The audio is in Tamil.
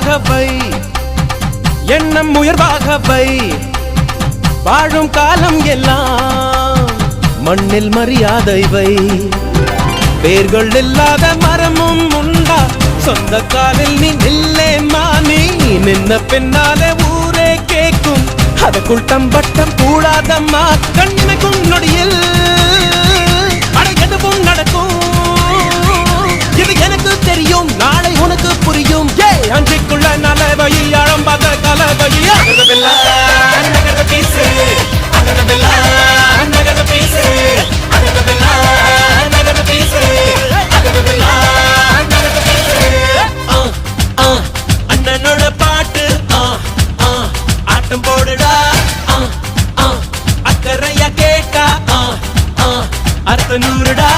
உயர்வாக வை, எண்ணம் உயர்வாக வை. வாழும் காலம் எல்லாம் மண்ணில் மரியாதை வை. வேர்கள் இல்லாத மரமும் உண்டா, சொந்த காலில் நீ நில்லே மானி. நின்ன பின்னாலே ஊரே கேட்கும், அதற்குள் தம்பட்டம் கூடாதம்மா. கண்ணிமைக்கும் நொடியில் அடையதுவும் நடக்கும். இது எனக்கு தெரியும், நாளை உனக்கு புரியும். அன்றைக்குள்ள நலவையில் அழம்பாத கலவையில் அண்ணனோட பாட்டு ஆட்டம் போடுடா. அக்கறையா கேட்டா அர்த்த நூறுடா.